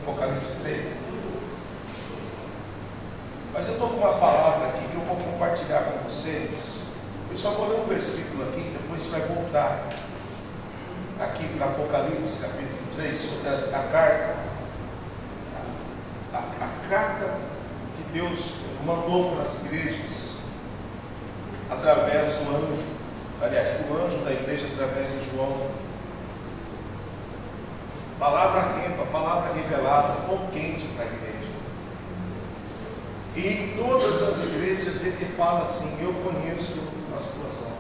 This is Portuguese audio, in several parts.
Apocalipse 3. Mas eu estou com uma palavra aqui que eu vou compartilhar com vocês. Eu só vou ler um versículo aqui, depois a gente vai voltar aqui para Apocalipse capítulo 3, sobre a carta que Deus mandou para as igrejas através do anjo, aliás, o anjo da igreja através de João. Palavra revelada, pão quente para a igreja. E em todas as igrejas ele fala assim: eu conheço as tuas obras.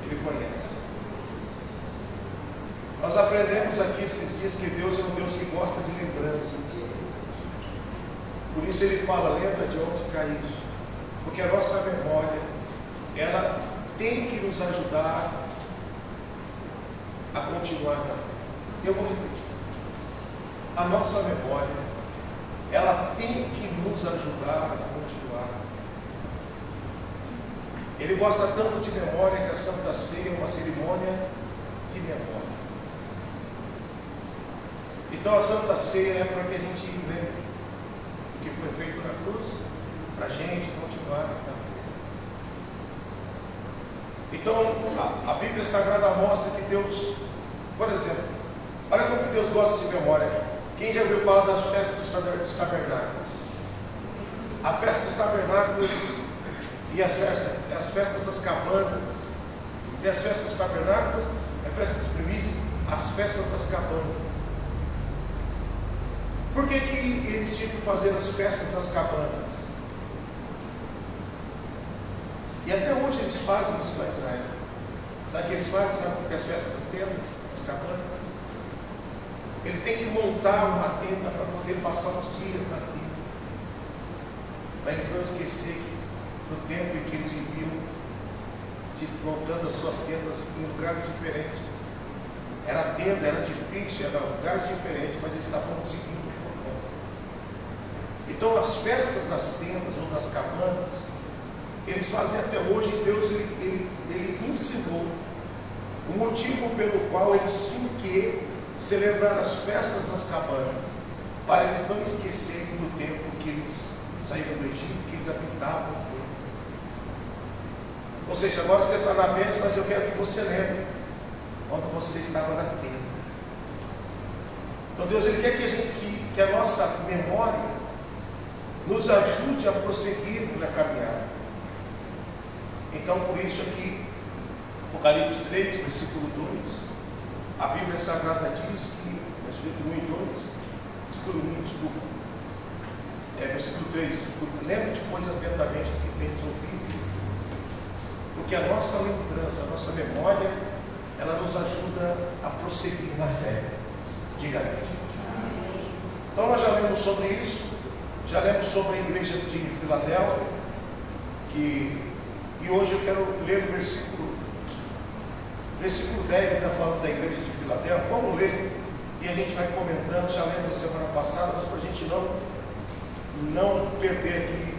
Ele conhece. Nós aprendemos aqui esses dias que Deus é um Deus que gosta de lembranças. Por isso ele fala: lembra de onde caiu. Porque a nossa memória, ela tem que nos ajudar a continuar na fé. Eu vou repetir. A nossa memória, ela tem que nos ajudar a continuar. Ele gosta tanto de memória que a Santa Ceia é uma cerimônia de memória. Então a Santa Ceia é para que a gente lembre o que foi feito na cruz, para a gente continuar na fé. Então a Bíblia Sagrada mostra que Deus, por exemplo, olha como que Deus gosta de memória. Quem já ouviu falar das festas dos tabernáculos? A festa dos tabernáculos e as festas das cabanas. Tem as festas dos tabernáculos, a festa das primícias, as festas das cabanas. Por que eles tinham que fazer as festas das cabanas? E até hoje eles fazem isso lá em Israel. Sabe o que eles fazem? Sabe porque as festas das tendas, das cabanas? Eles têm que montar uma tenda para poder passar os dias na tenda. Para eles não esquecerem do tempo em que eles viviam, montando as suas tendas em lugares diferentes. Era tenda, era difícil, era lugares diferentes, mas eles estavam seguindo o propósito. Então as festas das tendas ou das cabanas, eles fazem até hoje. Deus ele ensinou o motivo pelo qual eles tinham que celebrar as festas das cabanas, para eles não esquecerem do tempo que eles saíram do Egito, que eles habitavam deles. Ou seja, agora você está na bênção, mas eu quero que você lembre quando você estava na tenda. Então Deus ele quer que a nossa memória nos ajude a prosseguir na caminhada. Então por isso aqui, Apocalipse 3, versículo 2, a Bíblia Sagrada diz que, versículo 1 e 2, versículo 1, desculpa, versículo 3, desculpa, lembra depois atentamente do que tens ouvido e recebido. Porque a nossa lembrança, a nossa memória, ela nos ajuda a prosseguir na fé. Diga amém, gente. Então nós já lemos sobre isso, já lemos sobre a igreja de Filadélfia, e hoje eu quero ler o versículo 10, ainda falando da igreja de Filadélfia. Vamos ler e a gente vai comentando. Já lembro da semana passada, mas para a gente não perder aqui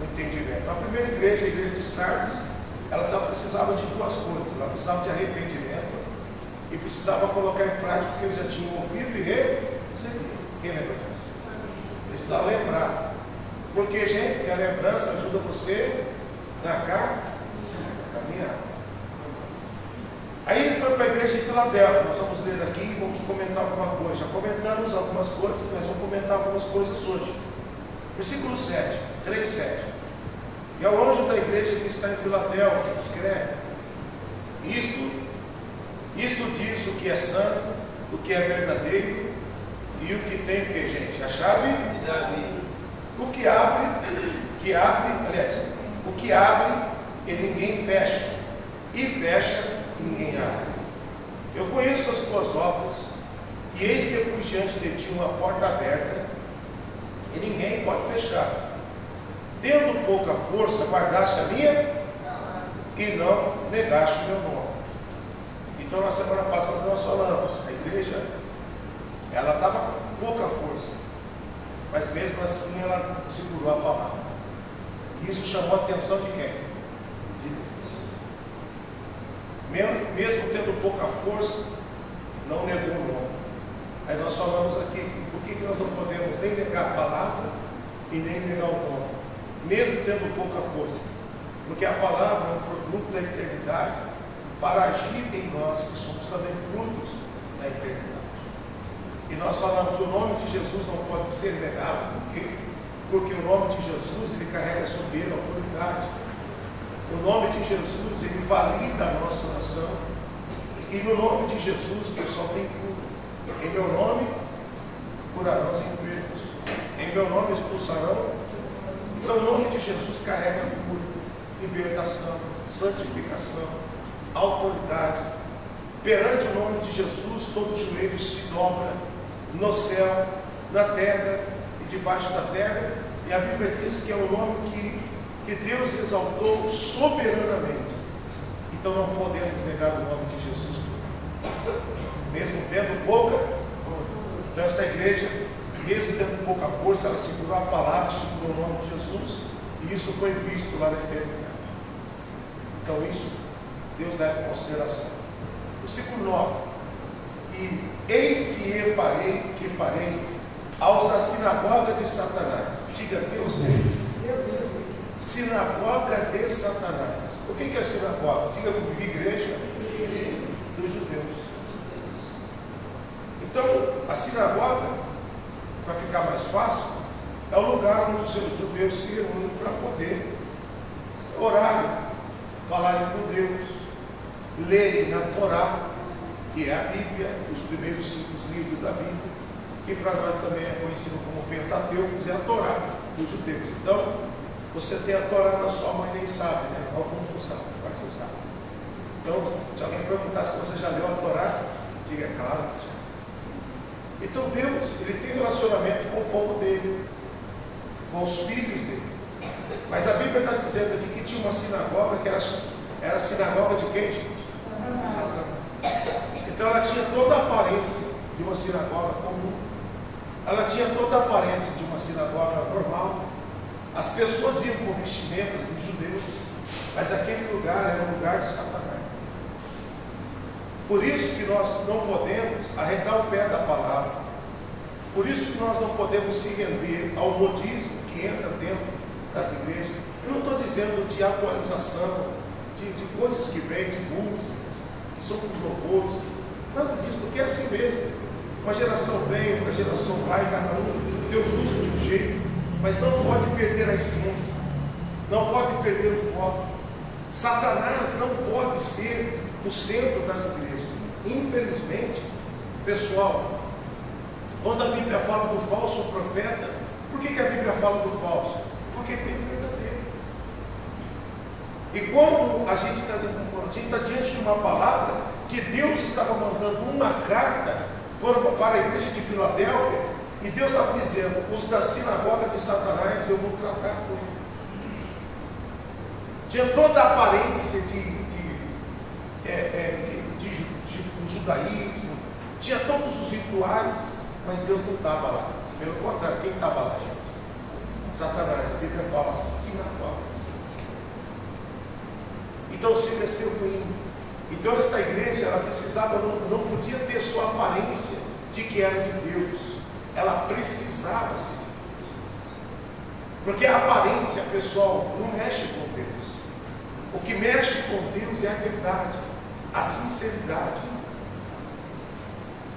o entendimento. A primeira igreja, a igreja de Sardes, ela só precisava de duas coisas. Ela precisava de arrependimento e precisava colocar em prática o que eles já tinham ouvido e recebido. Quem lembra disso? Eles precisavam lembrar. Porque, gente, a lembrança ajuda você na caminhada. Aí ele foi para a igreja de Filadélfia. Nós vamos ler aqui e vamos comentar alguma coisa. Já comentamos algumas coisas, mas vamos comentar algumas coisas hoje. Versículo 7, 3, 7. E ao anjo da igreja que está em Filadélfia, escreve: Isto diz o que é santo, o que é verdadeiro e o que tem o que, gente? A chave? O que abre e ninguém fecha, e fecha e ninguém abre. Eu conheço as tuas obras, e eis que eu pus diante de ti uma porta aberta, e ninguém pode fechar. Tendo pouca força, guardaste a minha, e não negaste o meu nome. Então na semana passada nós falamos, a igreja, ela estava com pouca força, mas mesmo assim ela segurou a palavra. E isso chamou a atenção de quem? De Deus. Mesmo tendo pouca força, não negou o nome. Aí nós falamos aqui, por que nós não podemos nem negar a palavra e nem negar o nome, mesmo tendo pouca força? Porque a palavra é um produto da eternidade para agir em nós, que somos também frutos da eternidade. E nós falamos, o nome de Jesus não pode ser negado, por quê? Porque o nome de Jesus, ele carrega sobre ele autoridade. O nome de Jesus, ele valida a nossa oração. E no nome de Jesus, pessoal, tem cura. Em meu nome, curarão os enfermos. Em meu nome, expulsarão. Então, o nome de Jesus carrega cura, libertação, santificação, autoridade. Perante o nome de Jesus, todo joelho se dobra, no céu, na terra e debaixo da terra. E a Bíblia diz que é o nome que Deus exaltou soberanamente. Então não podemos negar o nome de Jesus, mesmo tendo pouca. Então esta igreja, mesmo tendo pouca força, ela segurou a palavra, segurou o nome de Jesus, e isso foi visto lá na eternidade. Então isso Deus leva em consideração. Versículo 9: e eis que farei aos da sinagoga de Satanás. Diga Deus mesmo. Sinagoga de Satanás. O que é sinagoga? Diga comigo, igreja dos judeus. Então, a sinagoga, para ficar mais fácil, é o lugar onde os judeus se reúnem para poder orarem, falarem com Deus, lerem na Torá, que é a Bíblia, os primeiros 5 livros da Bíblia, que para nós também é conhecido como Pentateuco, é a Torá dos judeus. Então, você tem a Torá na sua mãe, nem sabe, né? Alguns não sabem, agora você sabe. Então, se alguém perguntar se você já leu a Torá, diga, é claro que já. Então Deus, ele tem relacionamento com o povo dele, com os filhos dele. Mas a Bíblia está dizendo aqui que tinha uma sinagoga que era a sinagoga de quem, gente? Satanás. Então ela tinha toda a aparência de uma sinagoga comum. Ela tinha toda a aparência de uma sinagoga normal. As pessoas iam com vestimentas dos judeus, mas aquele lugar era um lugar de Satanás. Por isso que nós não podemos arredar o pé da palavra. Por isso que nós não podemos se render ao modismo que entra dentro das igrejas. Eu não estou dizendo de atualização, de coisas que vêm, de músicas, que são os louvores. Nada disso, porque é assim mesmo. Uma geração vem, outra geração vai, cada um, Deus usa de um jeito, mas não pode perder a essência, não pode perder o foco. Satanás não pode ser o centro das igrejas. Infelizmente, pessoal, quando a Bíblia fala do falso profeta, por que a Bíblia fala do falso? Porque tem o verdadeiro. E quando a gente está diante de uma palavra que Deus estava mandando uma carta para a igreja de Filadélfia, e Deus estava dizendo, os da sinagoga de Satanás eu vou tratar com eles. Tinha toda a aparência de judaísmo, tinha todos os rituais, mas Deus não estava lá. Pelo contrário, quem estava lá, gente? Satanás. A Bíblia fala sinagoga. Então se desceu ruim. Então esta igreja, ela precisava, não podia ter só a aparência de que era de Deus. Ela precisava ser de Deus. Porque a aparência, pessoal, não mexe com Deus. O que mexe com Deus é a verdade, a sinceridade.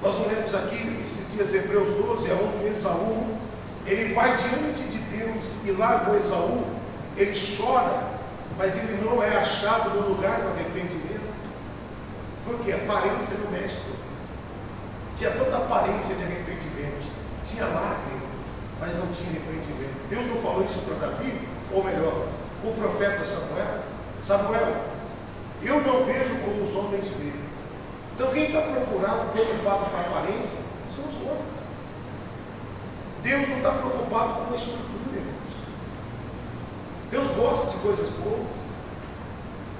Nós não lemos aqui, esses dias, Hebreus 12, onde Esaú, ele vai diante de Deus, e lá o Esaú, ele chora, mas ele não é achado no lugar do arrependimento, porque a aparência não mexe com Deus. Tinha toda a aparência de arrependimento, tinha lágrima, mas não tinha arrependimento. Deus não falou isso para Davi, ou melhor, o profeta Samuel, eu não vejo como os homens veem. Então quem está preocupado com a aparência são os homens. Deus não está preocupado com a estrutura, irmãos. Deus gosta de coisas boas,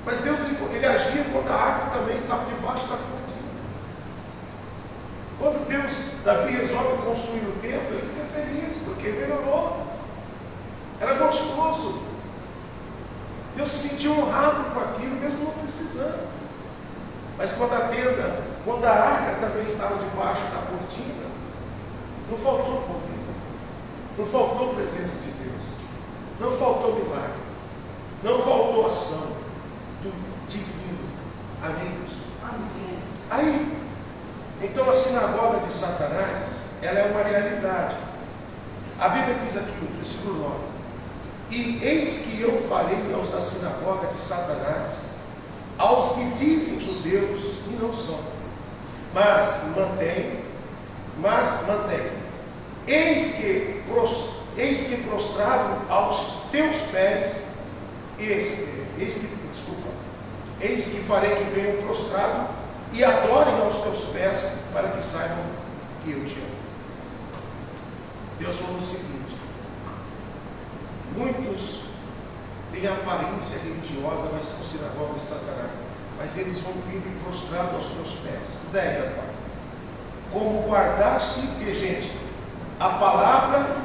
mas Deus ele agia quando a arca também estava debaixo da cortina. Quando Davi resolve construir o templo, ele fica feliz, porque melhorou, era gostoso. Deus se sentiu honrado com aquilo, mesmo não precisando. Mas quando a arca também estava debaixo da cortina, Não faltou poder. Não faltou presença de Deus. Não faltou milagre. Não faltou ação do divino. Amém, pessoal? Amém. Aí, então a sinagoga de Satanás, ela é uma realidade. A Bíblia diz aqui, no versículo 9: e eis que eu farei aos da sinagoga de Satanás, aos que dizem judeus e não são, mas mantém, eis que prostrado aos teus pés, eis que farei que venham prostrado e adorem aos teus pés, para que saibam que eu te amo. Deus falou o seguinte: muitos têm aparência religiosa, mas são sinagogas de Satanás, mas eles vão vir prostrados aos teus pés. 10 agora. Como guardaste, porque, gente, a palavra,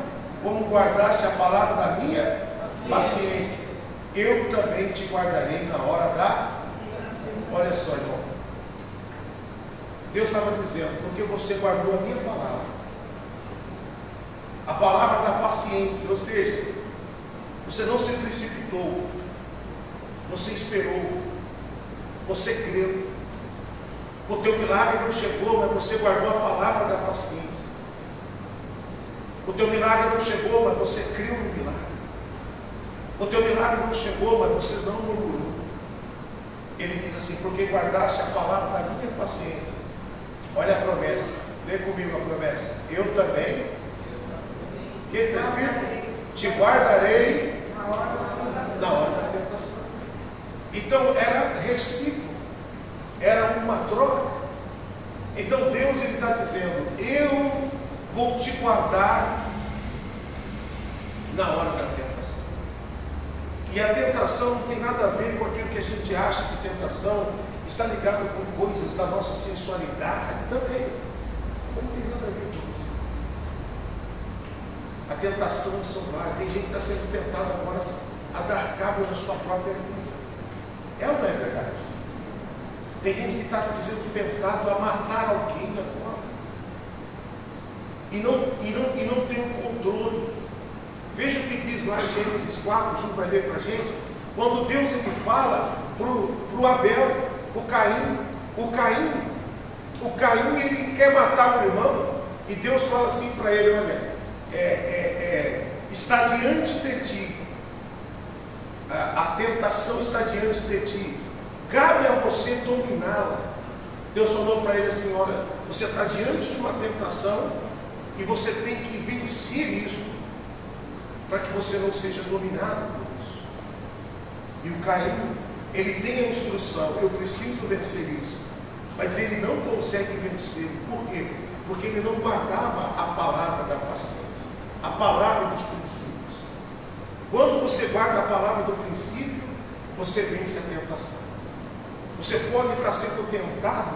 como guardaste a palavra da minha paciência, eu também te guardarei na hora da. Olha só, irmão. Deus estava dizendo, porque você guardou a minha palavra, a palavra da paciência, ou seja, você não se precipitou, você esperou, você creu. O teu milagre não chegou, mas você guardou a palavra da paciência. O teu milagre não chegou, mas você creu no milagre. O teu milagre não chegou, mas você não murmurou. Ele diz assim: porque guardaste a palavra da minha paciência. Olha a promessa, lê comigo a promessa. Eu também. O que está escrito? Te guardarei na hora da tentação. Então era recíproco, era uma troca. Então Deus está dizendo: eu vou te guardar na hora da tentação. E a tentação não tem nada a ver com aquilo que a gente acha que tentação está ligado com coisas da nossa sensualidade também. Não tem nada a ver com isso. A tentação é solar. Tem gente que está sendo tentada agora a dar cabo na sua própria vida. É ou não é verdade? Tem gente que está sendo tentado a matar alguém agora. E não tem um controle. Veja o que diz lá em Gênesis 4, o Ju vai ler para a gente. Quando Deus ele fala para o Abel, o Caim ele quer matar o irmão, e Deus fala assim para ele: olha, está diante de ti, a tentação está diante de ti, cabe a você dominá-la. Deus falou para ele assim: olha, você está diante de uma tentação e você tem que vencer isso, para que você não seja dominado por isso. E o Caim, ele tem a instrução: eu preciso vencer isso, mas ele não consegue vencer. Por quê? Porque ele não guardava a palavra da paciência, a palavra dos princípios. Quando você guarda a palavra do princípio, você vence a tentação. Você pode estar sendo tentado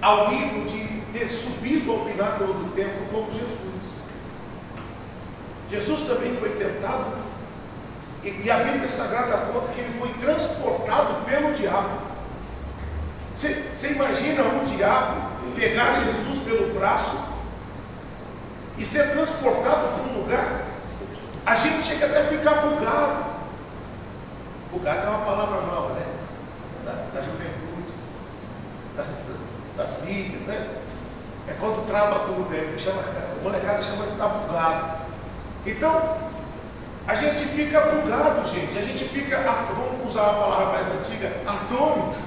ao nível de ter subido ao pináculo do templo como Jesus. Jesus também foi tentado, e a Bíblia Sagrada conta que ele foi transportado pelo diabo. Você imagina um diabo pegar Jesus pelo braço e ser transportado para um lugar? A gente chega até a ficar bugado. Bugado é uma palavra nova, né? Da juventude, das mídias, né? É quando trava tudo, né? A molecada chama de estar bugado. Então, a gente fica bugado, gente. A gente fica, vamos usar a palavra mais antiga, atônito.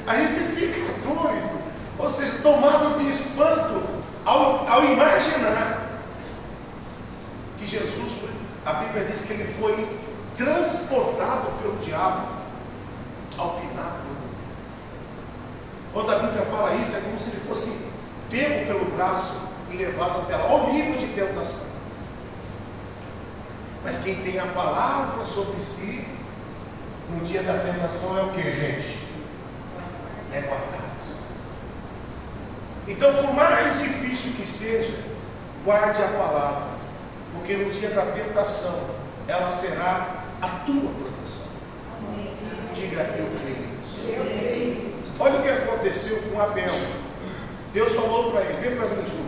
A gente fica atônito, ou seja, tomado de espanto ao imaginar que Jesus, a Bíblia diz que ele foi transportado pelo diabo ao pináculo. Quando a Bíblia fala isso, é como se ele fosse pego pelo braço e levado até lá, ao nível de tentação. Mas quem tem a palavra sobre si, no dia da tentação, é o que, gente? É guardado. Então, por mais difícil que seja, guarde a palavra, porque no dia da tentação, ela será a tua proteção. Diga: eu creio nisso. Olha o que aconteceu com Abel. Deus falou para ele, vem para mim, Ju,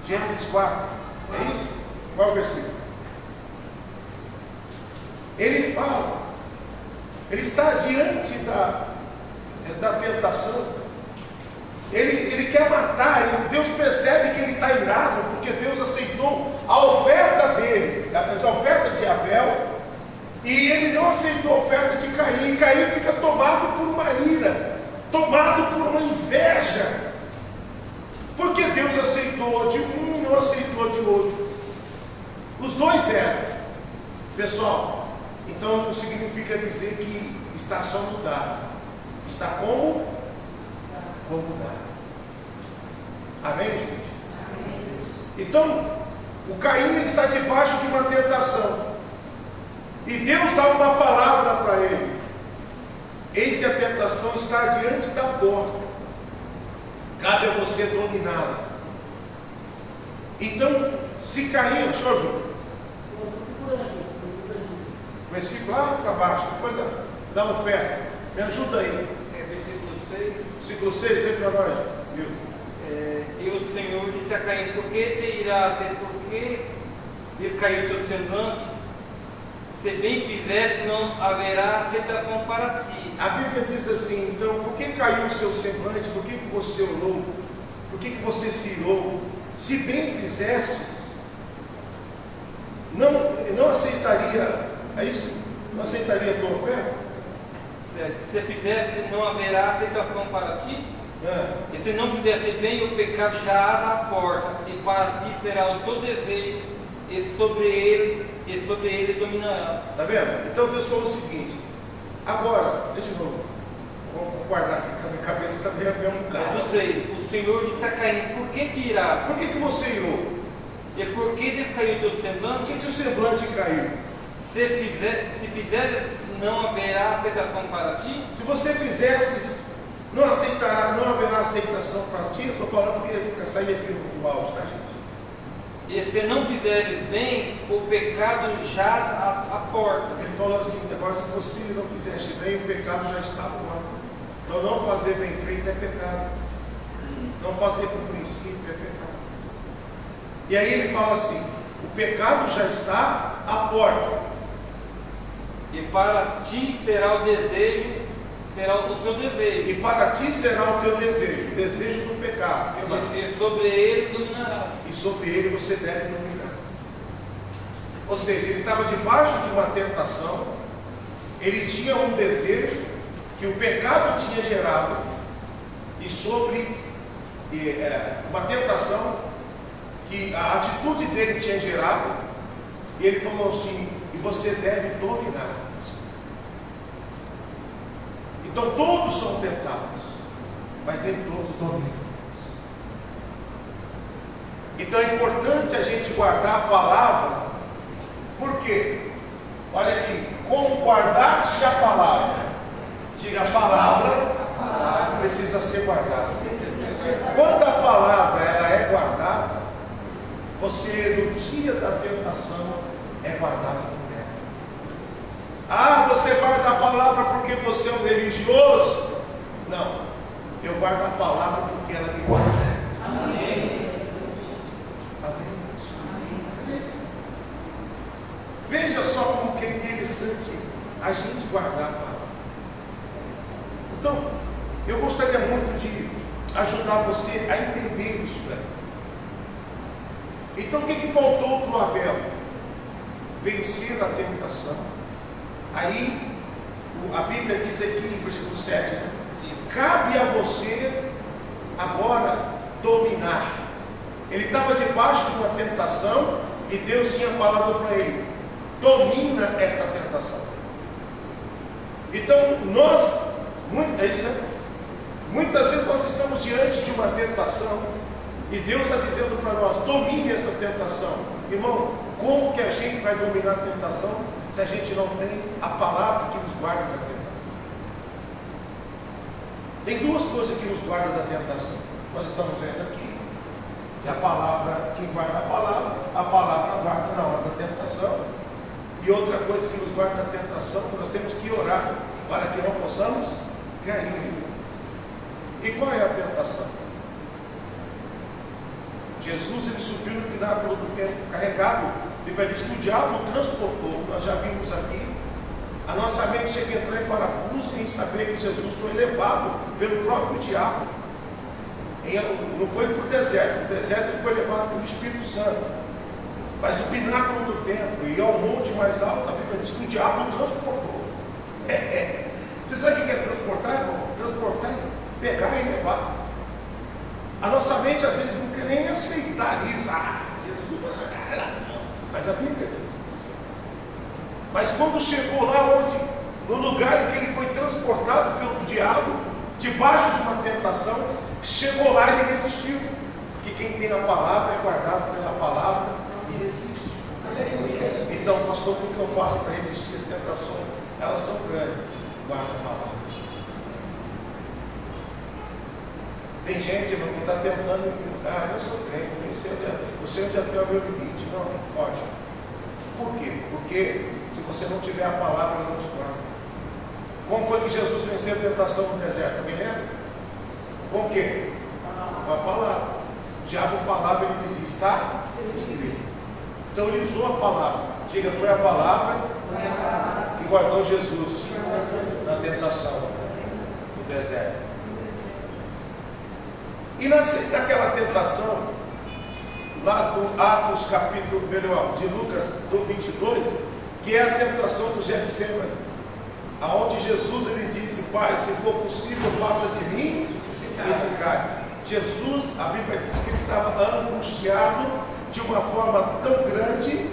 Gênesis 4, é isso? Qual é o versículo? Ele fala, ele está diante da tentação, ele quer matar, Deus percebe que ele está irado, porque Deus aceitou a oferta dele, a oferta de Abel, e ele não aceitou a oferta de Caim, e Caim fica tomado por uma ira, tomado por uma inveja, porque Deus aceitou de um e não aceitou de outro. Os dois deram, pessoal. Então não significa dizer que está só no dar, está como dar. Amém, gente? Amém. Então o Caim ele está debaixo de uma tentação, e Deus dá uma palavra para ele: eis que a tentação está diante da porta, cabe a você dominá-la. Então, se Caim, achou, Ju? Versículo lá para baixo, depois da oferta, me ajuda aí. Versículo 6. Versículo 6, lê para nós. E o Senhor disse a Caim: por que te irás, por que descaiu teu semblante? Se bem fizeste, não haverá aceitação para ti. A Bíblia diz assim: então, por que caiu o seu semblante? Por que você orou? Por que você se irou? Se bem fizestes, não aceitaria, é isso? Não aceitaria a tua oferta? Se fizesse, não haverá aceitação para ti. E se não fizesse bem, o pecado já há na porta, e para ti será o teu desejo, e sobre ele dominarás. Está vendo? Então Deus falou o seguinte: agora, deixa de novo, vamos guardar aqui, que a minha cabeça está meio mudada. O Senhor disse a Caim: por que te irás? Por que você irou? E por que descaiu teu semblante? Por que teu semblante caiu? Se fizeres, não haverá aceitação para ti. Se você fizesse, não haverá aceitação para ti. Eu estou falando porque sair aqui no áudio, tá, gente? E se não fizeres bem, o pecado jaz à porta. Ele falou assim: agora, se você não fizeste bem, o pecado já está à porta. Então, não fazer bem feito é pecado. Não fazer com princípio é pecado. E aí ele fala assim: o pecado já está à porta. E para ti será o desejo, será o teu desejo. E para ti será o teu desejo, o desejo do pecado. E sobre ele dominarás. E sobre ele você deve dominar. Ou seja, ele estava debaixo de uma tentação, ele tinha um desejo que o pecado tinha gerado, e sobre uma tentação que a atitude dele tinha gerado, e ele falou assim: e você deve dominar. Então todos são tentados, mas nem todos dominam. Então é importante a gente guardar a palavra. Por quê? Olha aqui, como guardar-se a palavra. Diga: a palavra precisa ser guardada. Quando a palavra ela é guardada, você no dia da tentação é guardado por ela. Ah, você guarda a palavra porque você é um religioso? Não, eu guardo a palavra porque ela me guarda. Amém. Amém. Veja só como que é interessante a gente guardar a palavra. Então, eu gostaria muito de ajudar você a entender isso daí. Então, o que faltou para o Abel? Vencer a tentação. Aí, a Bíblia diz aqui em versículo 7, né? Cabe a você agora dominar. Ele estava debaixo de uma tentação e Deus tinha falado para ele: domina esta tentação. Então, muitas vezes nós estamos diante de uma tentação e Deus está dizendo para nós: domine essa tentação. Irmão, como que a gente vai dominar a tentação se a gente não tem a palavra que nos guarda da tentação? Tem duas coisas que nos guardam da tentação. Nós estamos vendo aqui que a palavra, quem guarda a palavra guarda na hora da tentação. E outra coisa que nos guarda da tentação, nós temos que orar para que não possamos cair. E qual é a tentação? Jesus ele subiu no pináculo do templo carregado. A Bíblia diz que o diabo o transportou. Nós já vimos aqui. A nossa mente chega a entrar em parafuso em saber que Jesus foi levado pelo próprio diabo. Não foi para o deserto. No deserto ele foi levado pelo Espírito Santo. Mas no pináculo do templo e ao monte mais alto, a Bíblia diz que o diabo o transportou. Você sabe o que é transportar, irmão? Transportar é pegar e levar. A nossa mente às vezes não quer nem aceitar isso. Jesus, não. Mas a Bíblia diz. Mas quando chegou lá no lugar em que ele foi transportado pelo diabo, debaixo de uma tentação, chegou lá e ele resistiu. Porque quem tem a palavra é guardado pela palavra e resiste. Então, pastor, o que eu faço para resistir às tentações? Elas são grandes. Guarda a palavra. Tem gente, irmão, que está tentando, eu sou crente, eu sei onde até o meu limite. Não, foge. Por quê? Porque se você não tiver a palavra, ela não te guarda. Como foi que Jesus venceu a tentação no deserto? Alguém lembra? Com o quê? Com a palavra. O diabo falava, ele dizia, está escrito. Então ele usou a palavra. Diga, foi a palavra que guardou Jesus na tentação no deserto. E naquela tentação, lá do Atos capítulo, de Lucas do 22, que é a tentação do Getsemane, aonde Jesus ele disse, Pai, se for possível, passa de mim esse cálice. Jesus, a Bíblia diz que ele estava angustiado de uma forma tão grande,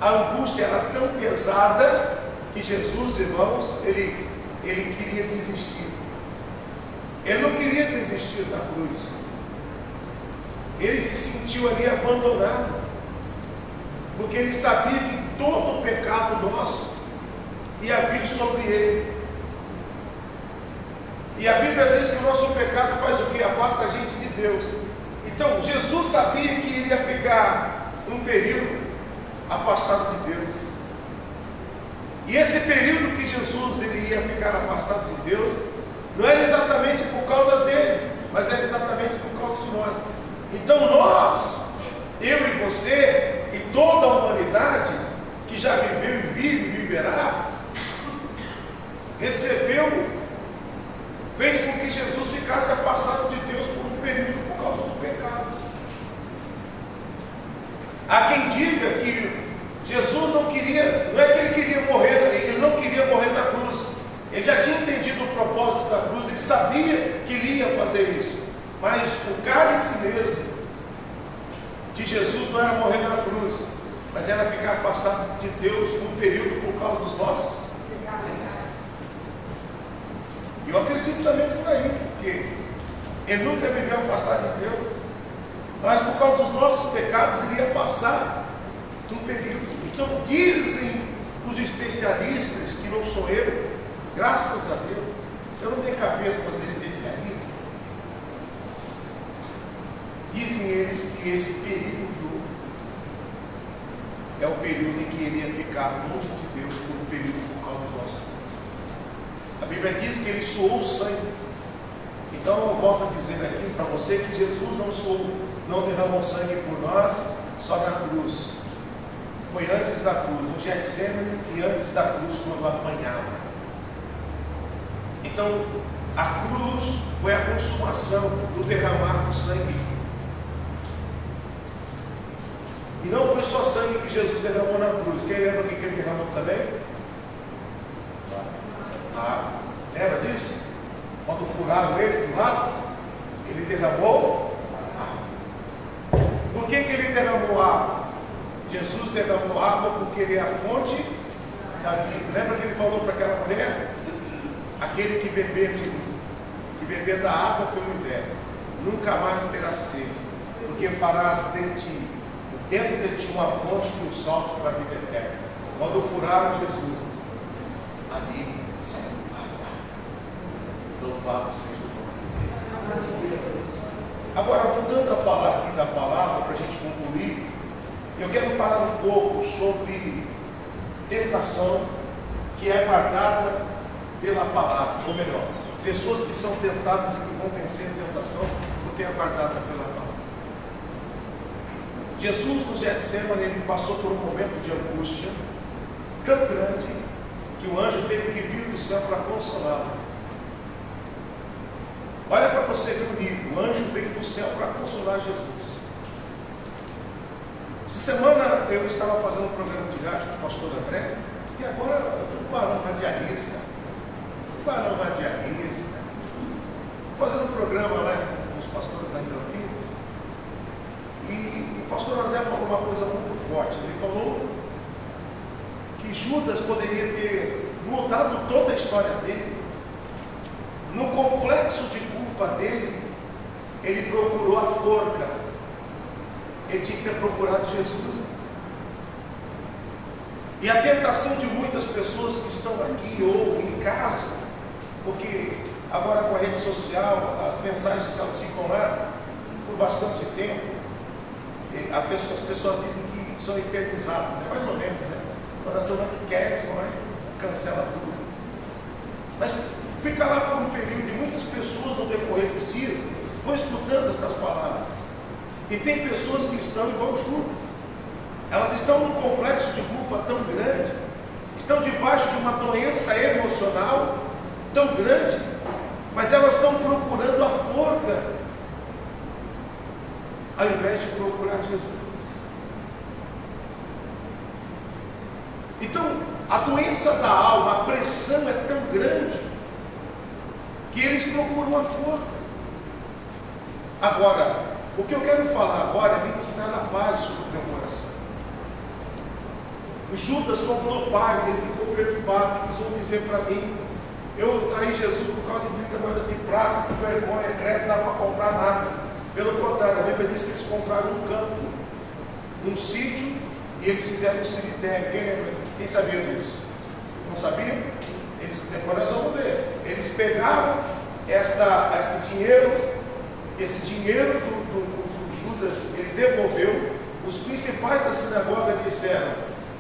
a angústia era tão pesada, que Jesus, irmãos, ele queria desistir. Ele não queria desistir da cruz. Ele se sentiu ali abandonado, porque ele sabia que todo o pecado nosso ia vir sobre ele. E a Bíblia diz que o nosso pecado faz o que? Afasta a gente de Deus. Então Jesus sabia que ele ia ficar um período afastado de Deus. E esse período que Jesus ele ia ficar afastado de Deus não era exatamente por causa dele, mas era exatamente por causa de nós. Então nós, eu e você, e toda a humanidade que já viveu e vive e viverá, fez com que Jesus ficasse afastado de Deus por um período por causa do pecado. Há quem diga que Jesus não é que ele queria morrer, ele não queria morrer na cruz. Ele já tinha entendido o propósito da cruz, ele sabia que ele ia fazer isso. Mas o cálice mesmo de Jesus não era morrer na cruz, mas era ficar afastado de Deus por um período por causa dos nossos pecados. E eu acredito também por aí, porque ele nunca viveu afastado de Deus, mas por causa dos nossos pecados ele ia passar um período. Então dizem os especialistas, que não sou eu, graças a Deus, eu não tenho cabeça para ser especialista. Dizem eles que esse período é o período em que ele ia ficar longe de Deus por um período por causa dos nossos pecados. A Bíblia diz que ele suou sangue. Então eu volto a dizer aqui para você que Jesus não derramou sangue por nós só na cruz. Foi antes da cruz, no Getsemane, e antes da cruz, quando apanhava. Então a cruz foi a consumação do derramar do sangue. E não foi só sangue que Jesus derramou na cruz. Quem lembra o que ele derramou também? Lembra disso? Quando furaram ele do lado, ele derramou água. Por que ele derramou água? Jesus derramou água porque ele é a fonte da vida. Lembra que ele falou para aquela mulher? Aquele que beber de mim, que beber da água que eu lhe der, nunca mais terá sede, porque farás dentro de ti uma fonte que o solte para a vida eterna. Quando furaram Jesus, ali saiu água. Louvado seja o nome de Deus. Agora, voltando a falar aqui da palavra, para a gente concluir, eu quero falar um pouco sobre tentação que é guardada pela palavra, ou melhor, pessoas que são tentadas e que vão vencer a tentação porque é guardada pela palavra. Jesus no Getsemane, ele passou por um momento de angústia tão grande que o anjo teve que vir do céu para consolá-lo. Olha para você ver o nível. O anjo veio do céu para consolar Jesus. Essa semana eu estava fazendo um programa de rádio com o pastor André, e agora eu estou com varão radialista. Estou fazendo um programa lá com os pastores lá em Campinas, e o pastor André falou uma coisa muito forte. Ele falou que Judas poderia ter mudado toda a história dele. No complexo de culpa dele, ele procurou a forca. Ele tinha que ter procurado Jesus. E a tentação de muitas pessoas que estão aqui ou em casa, porque agora com a rede social, as mensagens elas ficam lá por bastante tempo, as pessoas dizem que são eternizadas, né? Mais ou menos, né? Quando a turma que quer, você vai, cancela tudo. Mas fica lá por um período, e muitas pessoas no decorrer dos dias vão escutando estas palavras. E tem pessoas que estão igual Judas. Elas estão num complexo de culpa tão grande, estão debaixo de uma doença emocional tão grande, mas elas estão procurando a forca, ao invés de procurar Jesus. Então, a doença da alma, a pressão é tão grande, que eles procuram a forca. Agora, o que eu quero falar agora é ministrar a paz sobre o teu coração. O Judas comprou paz, ele ficou preocupado, eles vão dizer para mim, eu traí Jesus por causa de 30 moedas de prata, que vergonha, crédito, não dá para comprar nada. Pelo contrário, a Bíblia diz que eles compraram um campo, um sítio, e eles fizeram um cemitério. Quem sabia disso? Não sabia? Depois nós vamos ver. Eles pegaram esse dinheiro do Judas, ele devolveu. Os principais da sinagoga disseram,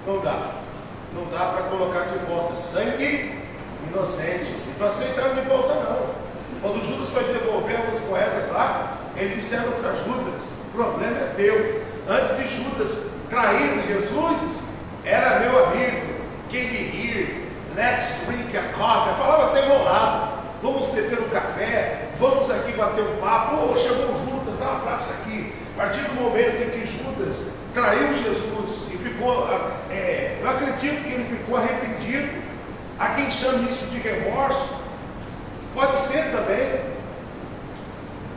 não dá para colocar de volta, sangue inocente. Eles não aceitaram de volta não. Quando Judas foi devolver as moedas lá, eles disseram para Judas, o problema é teu. Antes de Judas trair Jesus, era meu amigo, quem me rir, let's drink a coffee, eu falava até enrolado, vamos beber um café, vamos aqui bater um papo, chamou Judas, dá um abraço aqui. A partir do momento em que Judas traiu Jesus e ficou, eu acredito que ele ficou arrependido. Há quem chame isso de remorso, pode ser também,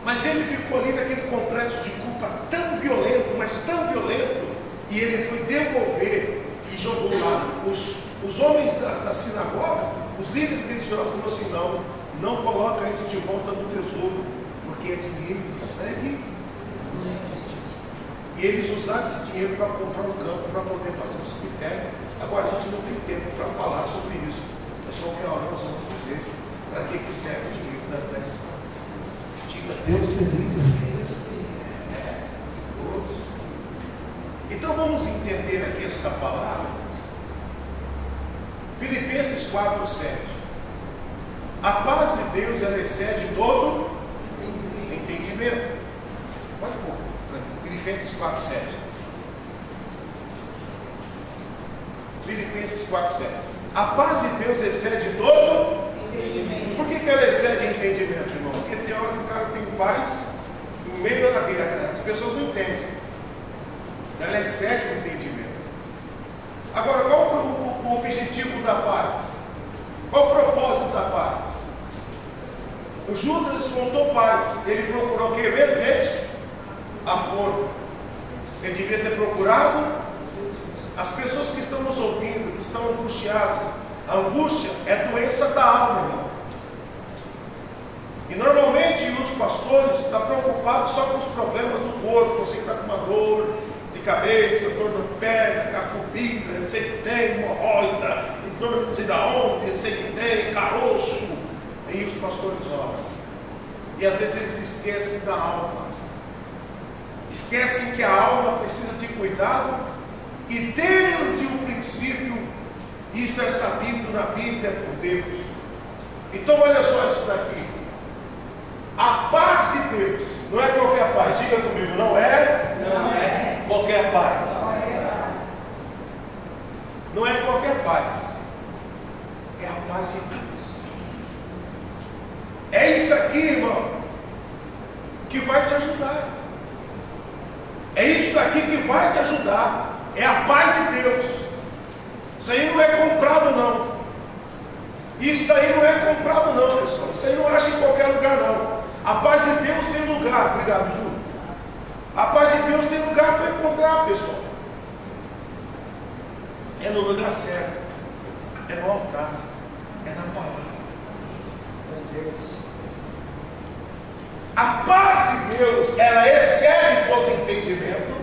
mas ele ficou ali naquele complexo de culpa tão violento, mas tão violento, e ele foi devolver e jogou lá. Os homens da sinagoga, os líderes religiosos falaram assim, não coloca isso de volta no tesouro, porque é dinheiro de sangue inocente. E eles usaram esse dinheiro para comprar um campo, para poder fazer um cemitério. Agora a gente não tem tempo para falar sobre isso, mas qualquer hora nós vamos dizer para que serve o dinheiro da pressa. Diga, Deus me livre. Então vamos entender aqui esta palavra. Filipenses 4:7. A paz de Deus, ela excede todo entendimento. Pode pôr para mim. Filipenses 4:7. Filipenses 4:7. A paz de Deus excede todo entendimento. Por que ela excede entendimento, irmão? Porque tem hora que o cara tem paz no meio da guerra. As pessoas não entendem. Ela excede o entendimento. Agora, qual o objetivo da paz? Qual o propósito da paz? O Judas montou paz. Ele procurou o que mesmo, gente? A forca. Ele devia ter procurado as pessoas que estão nos ouvindo, que estão angustiadas. A angústia é doença da alma, irmão. E normalmente os pastores estão preocupados só com os problemas do corpo. Você que está com uma dor de cabeça, dor na perna, cafubina, não sei o que tem, hemorroida, dor não sei da onde, não sei o que tem, caroço. E os pastores oram. E às vezes eles esquecem da alma. Esquecem que a alma precisa de cuidado. E desde o princípio, isso é sabido na Bíblia por Deus. Então olha só isso daqui. A paz de Deus, não é qualquer paz, diga comigo, não é? Não é qualquer qualquer paz. Não é qualquer paz. É a paz de Deus. É isso aqui, irmão, que vai te ajudar. É isso daqui que vai te ajudar. É a paz de Deus. Isso aí não é comprado, não. Isso daí não é comprado, não, pessoal. Isso aí não acha em qualquer lugar, não. A paz de Deus tem lugar. Obrigado, Ju. A paz de Deus tem lugar para encontrar, pessoal. É no lugar certo. É no altar. É na palavra. Meu Deus. A paz de Deus, ela excede todo entendimento.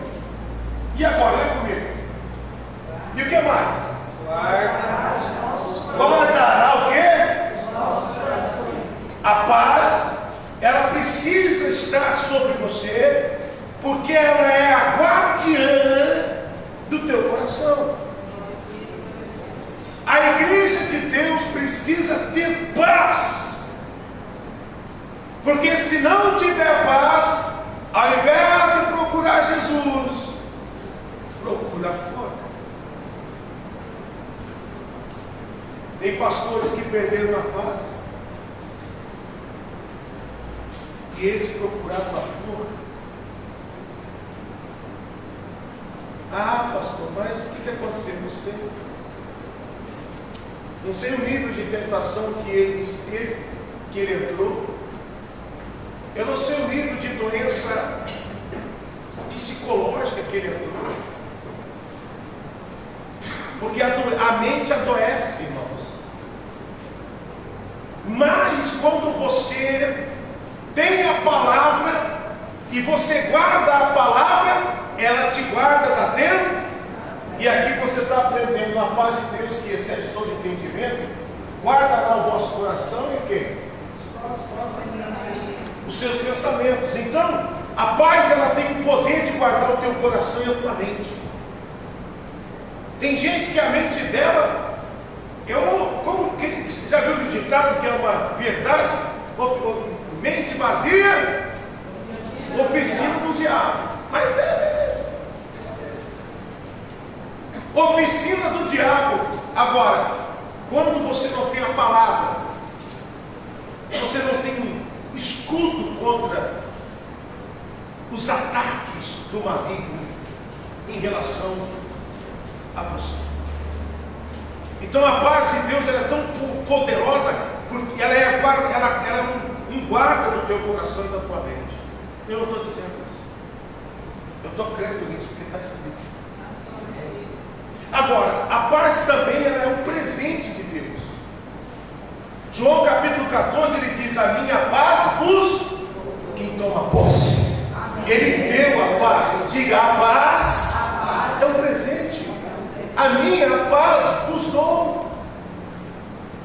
E agora, olha comigo. E o que mais? Guardará o quê? Os nossos corações. A paz, ela precisa estar sobre você, porque ela é a guardiã do teu coração. A igreja de Deus precisa ter paz, porque se não tiver paz, ao invés de procurar Jesus, procura fora. Tem pastores que perderam a paz e eles procuraram a fora. Ah, pastor, mas o que aconteceu com você? Não sei o nível de tentação que ele esteve, que ele entrou. Eu não sei o nível de doença psicológica que ele entrou. Porque a mente adoece, irmãos. Mas quando você tem a palavra e você guarda a palavra, ela te guarda da dentro. E aqui você está aprendendo a paz de Deus que excede todo entendimento. Guardará o vosso coração e o quê? Os seus pensamentos. Então, a paz, ela tem o poder de guardar o teu coração e a tua mente. Tem gente que a mente dela, quem já viu o ditado que é uma verdade? Mente vazia, oficina do diabo. Mas oficina do diabo. Agora, quando você não tem a palavra, você não tem um escudo contra os ataques do maligno em relação a você. Então a paz de Deus, ela é tão poderosa, porque ela é um guarda do teu coração e da tua mente. Eu não estou dizendo isso. Eu estou crendo nisso, porque está escrito. Agora, a paz também, ela é um presente de Deus. João capítulo 14, ele diz: a minha paz vos, quem toma posse. Ele deu a paz. Diga, a paz é um presente. A minha paz vos dou.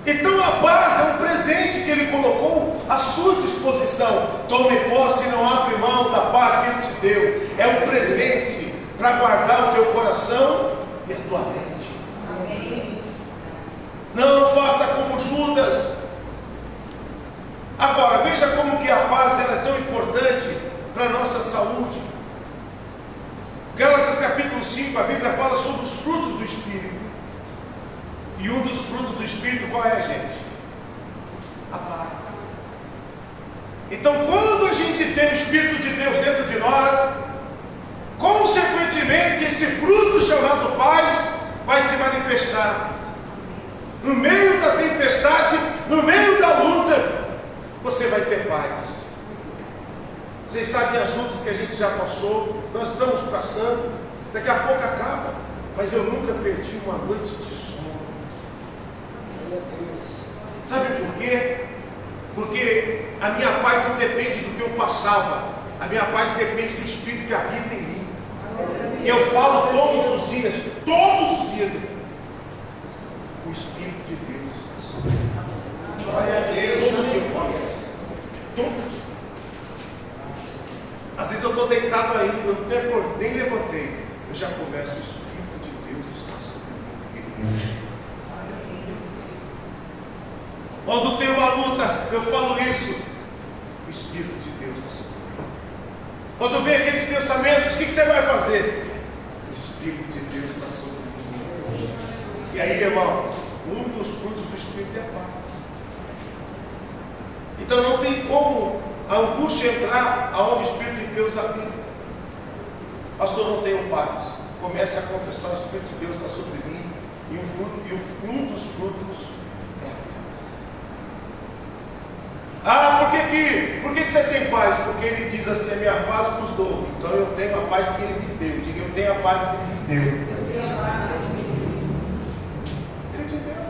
Então a paz é um presente que ele colocou à sua disposição. Tome posse e não abre mão da paz que ele te deu. É um presente para guardar o teu coração e a tua mente. Amém. Não faça como Judas. Agora, veja como que a paz ela é tão importante para a nossa saúde. Gálatas capítulo 5, a Bíblia fala sobre os frutos do Espírito. E um dos frutos do Espírito, qual é, gente? A paz. Então, quando a gente tem o Espírito de Deus dentro de nós, consequentemente, esse fruto chamado paz vai se manifestar. No meio da tempestade, no meio da luta, você vai ter paz. Vocês sabem as lutas que a gente já passou, nós estamos passando, daqui a pouco acaba, mas eu nunca perdi uma noite de sono. Sabe por quê? Porque a minha paz não depende do que eu passava, a minha paz depende do Espírito que habita em mim. Eu falo todos os dias, o Espírito de Deus está sobre mim. Glória a Deus. Todo dia eu falo isso. Todo dia. Às vezes eu estou deitado ainda, eu nem levantei. Eu já começo, o Espírito de Deus está sobre mim. Quando tem uma luta, eu falo isso. O Espírito de Deus está sobre mim. Quando vem aqueles pensamentos, o que você vai fazer? o Espírito de Deus está sobre mim. E aí, irmão, um dos frutos do Espírito é a paz. Então não tem como a angústia entrar aonde o Espírito de Deus habita. Pastor, não tenho paz. Comece a confessar: o Espírito de Deus está sobre mim, e um dos frutos é a paz. Por que você tem paz? Porque ele diz assim: a minha paz vos dou. Então eu tenho a paz que ele me deu. Diga: eu tenho a paz que ele me deu. Ele te deu.